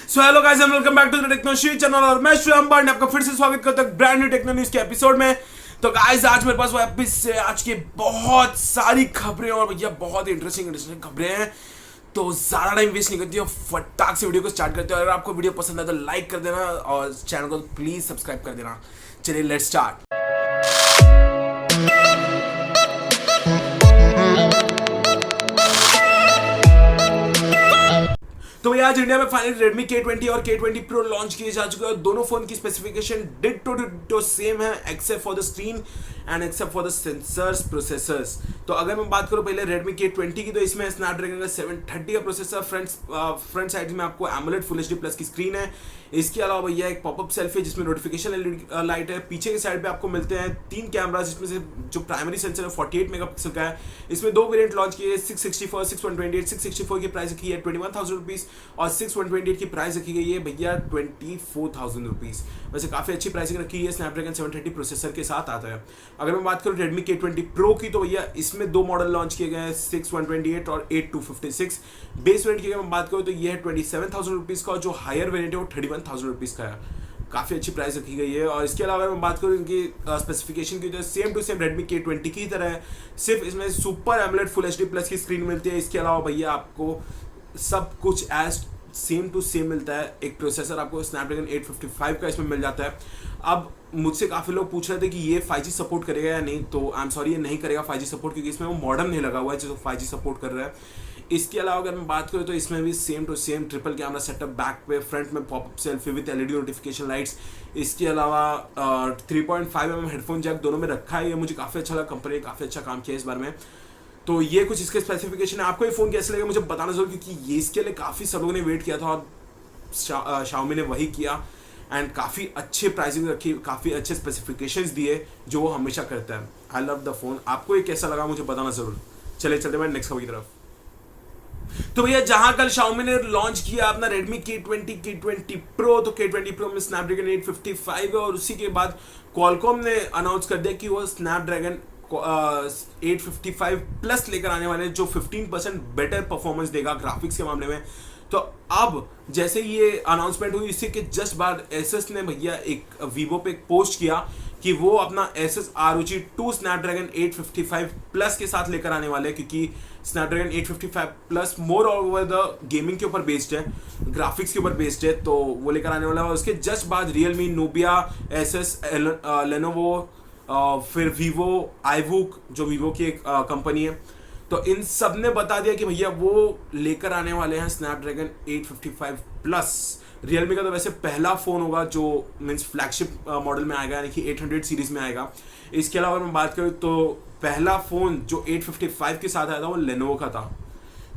So hello guys and welcome back to the techno channel और मैं Shyam bond आपका फिर से स्वागत करता हूं ब्रांड न्यू टेक्नो न्यूज के एपिसोड में। तो गाइस आज मेरे पास वापस से आज की बहुत सारी खबरें और भैया बहुत इंटरेस्टिंग खबरें हैं। तो ज़्यादा टाइम वेस्ट नहीं करती और फटाक से वीडियो को स्टार्ट करते हैं। अगर आपको वीडियो पसंद आए तो लाइक कर देना और चैनल को प्लीज़ सब्सक्राइब कर देना। चलिए लेट्स स्टार्ट। तो भैया आज इंडिया में फाइनली Redmi K20 और K20 Pro लॉन्च किए जा चुके हैं। दोनों फोन की स्पेसिफिकेशन डिट्टो सेम है except for the screen and except for the sensors processors. तो अगर मैं बात करूं पहले Redmi K20 की, तो इसमें स्नैपड्रैगन का 730 का प्रोसेसर, फ्रंट साइड में आपको AMOLED Full HD प्लस की स्क्रीन है। इसके अलावा भैया एक पॉपअप सेल्फी जिसमें नोटिफिकेशन लाइट है। पीछे के साइड पे आपको मिलते हैं 3 कैमरा, जिसमें से जो प्राइमरी सेंसर है 48 मेगापिक्सल का है। इसमें 2 वेरिएंट लॉन्च किए, 664 628। 664 की प्राइस रखी है 21,000 रुपीज़ और 628 की प्राइस रखी गई है भैया 24,000 रुपीज़। वैसे काफ़ी अच्छी प्राइसिंग रखी है। स्नैपड्रैगन 730 प्रोसेसर के साथ आता है। अगर मैं बात करूँ Redmi K20 Pro की, तो भैया इसमें 2 मॉडल लॉन्च किए गए हैं, 6128 और 8256। बेस वेरिएंट की अगर मैं बात करूँ तो ये है 27,000 रुपीज़ का और जो हायर वेरिएंट है वो 31,000 रुपीज़ का है। काफ़ी अच्छी प्राइस रखी गई है। और इसके अलावा अगर मैं बात करूँ इनकी स्पेसिफिकेशन की, तो same to same Redmi K20 की तरह है, सिर्फ इसमें super AMOLED Full HD plus की स्क्रीन मिलती है। इसके अलावा भैया आपको सब कुछ एज सेम टू सेम मिलता है। एक प्रोसेसर आपको Snapdragon 855 का इसमें मिल जाता है। अब मुझसे काफ़ी लोग पूछ रहे थे कि ये 5G सपोर्ट करेगा या नहीं, तो आई एम सॉरी, ये नहीं करेगा 5G सपोर्ट, क्योंकि इसमें वो मॉडर्न नहीं लगा हुआ है जो 5G सपोर्ट कर रहा है। इसके अलावा अगर मैं बात करूँ तो इसमें भी same to same triple camera setup, back पे फ्रंट में popup selfie with LED notification lights. इसके अलावा 3.5mm हेडफोन जैक दोनों में रखा है। ये मुझे काफ़ी अच्छा लगा, कंपनी ने काफ़ी अच्छा काम किया इस बार में। तो ये कुछ इसके स्पेसिफिकेशन है। आपको ये फ़ोन कैसे लगेगा मुझे बताना जरूर, क्योंकि ये इसके लिए काफ़ी सब लोगों ने वेट किया था और Xiaomi ने वही किया एंड काफ़ी अच्छे प्राइसिंग रखी, काफ़ी अच्छे स्पेसिफिकेशंस दिए जो वो हमेशा करता है। I love the phone. आपको ये कैसा लगा मुझे बताना जरूर। चले चलते मैं नेक्स्ट खबर की तरफ। तो भैया जहां कल Xiaomi ने लॉन्च किया अपना Redmi K20 Pro, तो K20 Pro में Snapdragon 855 है और उसी के बाद Qualcomm ने अनाउंस कर दिया कि वो Snapdragon 855 प्लस लेकर आने वाले, जो 15% बेटर परफॉर्मेंस देगा ग्राफिक्स के मामले में। तो अब जैसे ये अनाउंसमेंट हुई, इसी के जस्ट बाद एसएस ने भैया एक वीवो पे एक पोस्ट किया कि वो अपना Asus ROG 2 Snapdragon 855 प्लस के साथ लेकर आने वाले हैं, क्योंकि Snapdragon 855 plus more over the gaming के ऊपर बेस्ड है, ग्राफिक्स के ऊपर बेस्ड है, तो वो लेकर आने वाला है। और उसके जस्ट बाद Realme, Nubia, Asus, Lenovo, फिर वीवो, iVooc जो वीवो की एक कंपनी है, तो इन सब ने बता दिया कि भैया वो लेकर आने वाले हैं Snapdragon 855 प्लस। Realme का तो वैसे पहला फ़ोन होगा जो मीन्स फ्लैगशिप मॉडल में आएगा, यानी कि 800 सीरीज़ में आएगा। इसके अलावा मैं बात करूँ तो पहला फ़ोन जो 855 के साथ आया था वो Lenovo का था।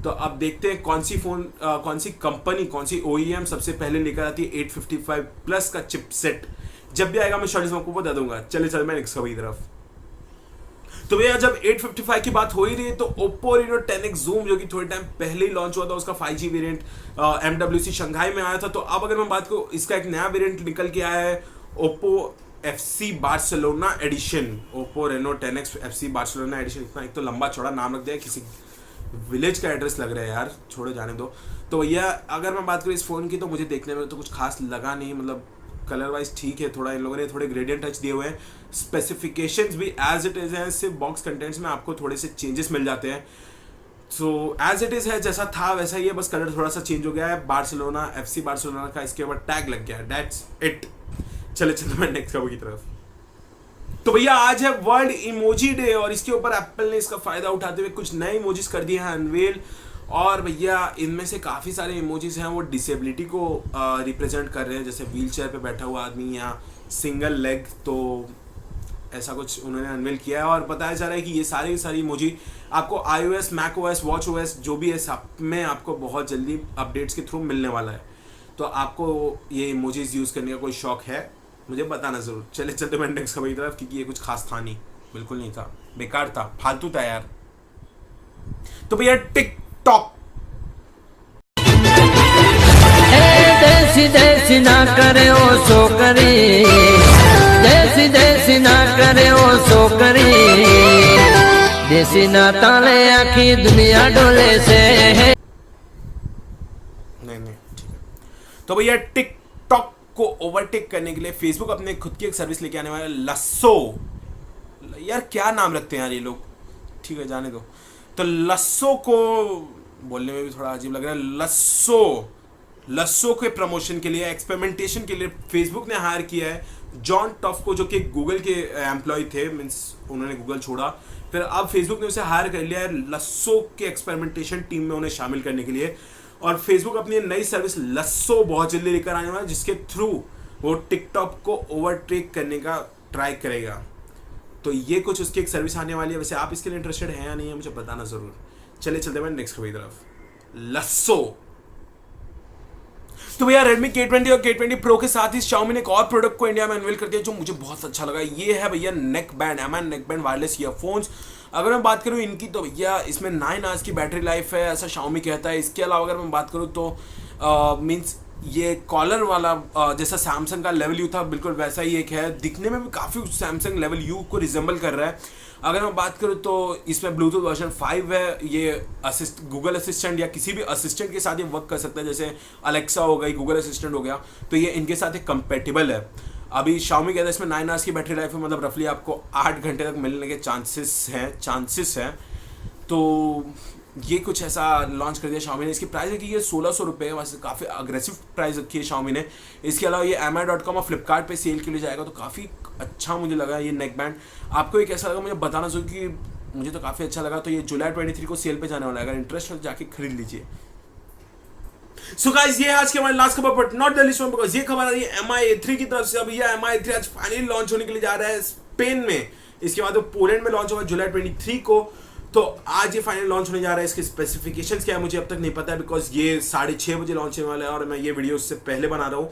तो अब देखते हैं कौन सी कंपनी, कौन सी OEM सबसे पहले लेकर आती है 855 प्लस का चिपसेट। जब भी आएगा मैं शॉर्ट्स में आपको बता दूंगा। चले मैं नेक्स्ट खबर की तरफ। तो भैया जब 855 की बात हो ही रही है, तो Oppo Reno 10X Zoom जो कि थोड़े टाइम पहले ही लॉन्च हुआ था, उसका 5G वेरिएंट MWC शंघाई में आया था। तो अब अगर मैं बात करूँ, इसका एक नया वेरिएंट निकल के आया है, Oppo FC Barcelona edition. Oppo Reno 10X FC Barcelona edition. इतना एक तो लंबा चौड़ा नाम रख दिया, किसी विलेज का एड्रेस लग रहा है यार, छोड़ो जाने दो। तो भैया अगर मैं बात करूँ इस फ़ोन की, तो मुझे देखने में तो कुछ खास लगा नहीं, मतलब कलर वाइज ठीक है, थोड़ा इन लोगों ने थोड़े ग्रेडियंट टच दिए हुए हैं। स्पेसिफिकेशंस भी एज इट इज़ हैं, सिर्फ बॉक्स कंटेंट्स में आपको थोड़े से चेंजेस मिल जाते हैं। सो एज इट इज़ है, जैसा था वैसा ही है, बस कलर थोड़ा सा चेंज हो गया है। बार्सिलोना, FC बार्सिलोना का इसके ऊपर टैग लग गया है, दैट्स इट। चले मैं नेक्स्ट खबर की तरफ। तो भैया आज है वर्ल्ड इमोजी डे और इसके ऊपर एप्पल ने इसका फ़ायदा उठाते हुए कुछ नए इमोजीज कर दिए हैं अनवेल। और भैया इनमें से काफ़ी सारे इमोजीज हैं वो डिसेबिलिटी को रिप्रेजेंट कर रहे हैं, जैसे व्हील चेयर पर बैठा हुआ आदमी या सिंगल लेग। तो ऐसा कुछ उन्होंने अनवेल किया है और बताया जा रहा है कि ये सारी इमोजी आपको iOS, macOS, watchOS जो भी है सब में आपको बहुत जल्दी अपडेट्स के थ्रू मिलने वाला है। तो आपको ये इमोजीज यूज़ करने का कोई शौक है मुझे बताना ज़रूर। चलते मैं नेक्स्ट खबर की तरफ, क्योंकि ये कुछ खास था नहीं, बिल्कुल नहीं था, बेकार था, फालतू था यार। तो भैया टिकटॉक देसी ना करे ओ सो करे, देसी ना करे ओ सो करे, देसी ना ताले आखी दुनिया डोले से है। नहीं ठीक है। तो भैया टिकटॉक को ओवरटेक करने के लिए फेसबुक अपने खुद की एक सर्विस लेके आने वाला है, लस्सो। यार क्या नाम रखते हैं यार ये लोग, ठीक है जाने दो। तो लस्सो को बोलने में भी थोड़ा अजीब लग रहा है। लस्सो के प्रमोशन के लिए, एक्सपेरिमेंटेशन के लिए फेसबुक ने हायर किया है जॉन टफ को, जो कि गूगल के एम्प्लॉय थे, मीन्स उन्होंने गूगल छोड़ा, फिर अब फेसबुक ने उसे हायर कर लिया है लस्सो के एक्सपेरिमेंटेशन टीम में उन्हें शामिल करने के लिए। और फेसबुक अपनी नई सर्विस लस्सो बहुत जल्दी लेकर आने वाला है, जिसके थ्रू वो टिकटॉक को ओवरटेक करने का ट्राई करेगा। तो ये कुछ उसकी एक सर्विस आने वाली है। वैसे आप इसके लिए इंटरेस्टेड हैं या नहीं है मुझे बताना जरूर। चलिए चलते हैं नेक्स्ट खबर की तरफ, लस्सो। तो भैया Redmi K20 और K20 Pro के साथ ही Xiaomi ने एक और प्रोडक्ट को इंडिया में अनवील कर दिया जो मुझे बहुत अच्छा लगा। ये है भैया नेकबैंड, नेकबैंड वायरलेस ईयरफोन्स। अगर मैं बात करूँ इनकी तो भैया इसमें 9 आवर्स की बैटरी लाइफ है, ऐसा Xiaomi कहता है। इसके अलावा अगर मैं बात करूँ तो मीन्स ये कॉलर वाला जैसा सैमसंग का लेवल यू था बिल्कुल वैसा ही एक है, दिखने में भी काफ़ी सैमसंग लेवल यू को रिजेंबल कर रहा है। अगर मैं बात करूँ तो इसमें ब्लूटूथ वर्जन 5 है। ये गूगल असिस्टेंट या किसी भी असिस्टेंट के साथ ये वर्क कर सकता है, जैसे अलेक्सा हो गई, गूगल असिस्टेंट हो गया, तो ये इनके साथ एक कंपेटेबल है। अभी Xiaomi कहता है इसमें 9 आवर्स की बैटरी लाइफ है, मतलब रफली आपको 8 घंटे तक मिलने के चांसेस हैं। तो ये कुछ ऐसा लॉन्च कर दिया Xiaomi ने। इसकी प्राइस है कि ये 1600 रुपये, वैसे काफ़ी अग्रेसिव प्राइस रखी है Xiaomi ने। इसके अलावा ये mi.com और फ्लिपकार्ट पे सेल के लिए जाएगा, तो काफ़ी अच्छा मुझे लगा ये नेकबैंड। आपको ये कैसा लगा मुझे बताना चाहिए, कि मुझे तो काफ़ी अच्छा लगा। तो ये जुलाई 23 को सेल पे जाने वाला है, अगर इंटरेस्ट हो तो जाके खरीद लीजिए। सो गाइस ये आज के हमारे लास्ट खबर, but not the least one, because ये खबर आ रही है MI3 की तरफ से। अब ये MI3 आज फाइनली लॉन्च होने के लिए जा रहा है स्पेन में, इसके बाद वो पोलैंड में लॉन्च होगा जुलाई 23 को। तो आज ये फाइनल लॉन्च होने जा रहा है। इसके स्पेसिफिकेशंस क्या है मुझे अब तक नहीं पता है, बिकॉज ये 6:30 बजे लॉन्च होने वाला है और मैं ये वीडियो उससे पहले बना रहा हूँ।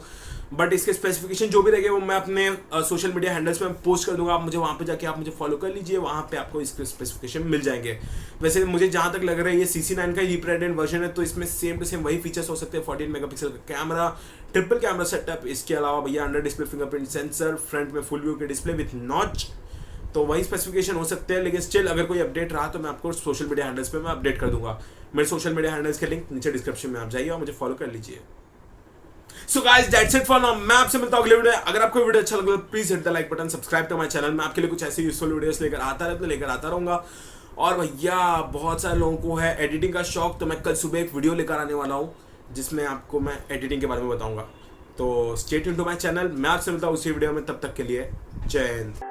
बट इसके स्पेसिफिकेशन जो भी रहेंगे वो मैं अपने सोशल मीडिया हैंडल्स में पोस्ट कर दूंगा। आप मुझे वहाँ पे जाके आप मुझे फॉलो कर लीजिए, वहाँ पे आपको इसके स्पेसिफिकेशन मिल जाएंगे। वैसे मुझे जहाँ तक लग रहा है ये CC9 का रिप्रेजेंट वर्जन है, तो इसमें सेम टू सेम वही फीचर्स हो सकते हैं। 14 मेगापिक्सल का कैमरा, ट्रिपल कैमरा सेटअप, इसके अलावा भैया under display fingerprint sensor, front में फुल व्यू के डिस्प्ले विथ नॉच, तो वही स्पेसिफिकेशन हो सकते हैं। लेकिन स्टिल अगर कोई अपडेट रहा तो मैं आपको सोशल मीडिया हैंडल्स पे मैं अपडेट कर दूंगा। मेरे सोशल मीडिया हैंडल्स के लिंक नीचे डिस्क्रिप्शन में आप जाइए और मुझे फॉलो कर लीजिए। So guys that's it for now. मैं आपसे मिलता हूं अगले वीडियो। अगर आपको वीडियो अच्छा लगा तो please hit the like button, subscribe to my channel. मैं आपके लिए कुछ ऐसी यूजफुल वीडियोस लेकर आता रहूंगा। और भैया बहुत सारे लोगों को है एडिटिंग का शौक, तो मैं कल सुबह एक वीडियो लेकर आने वाला हूँ जिसमें आपको मैं एडिटिंग के बारे में बताऊंगा। तो stay tuned to my channel. मैं आपसे मिलता हूँ उसी वीडियो में, तब तक के लिए जय हिंद।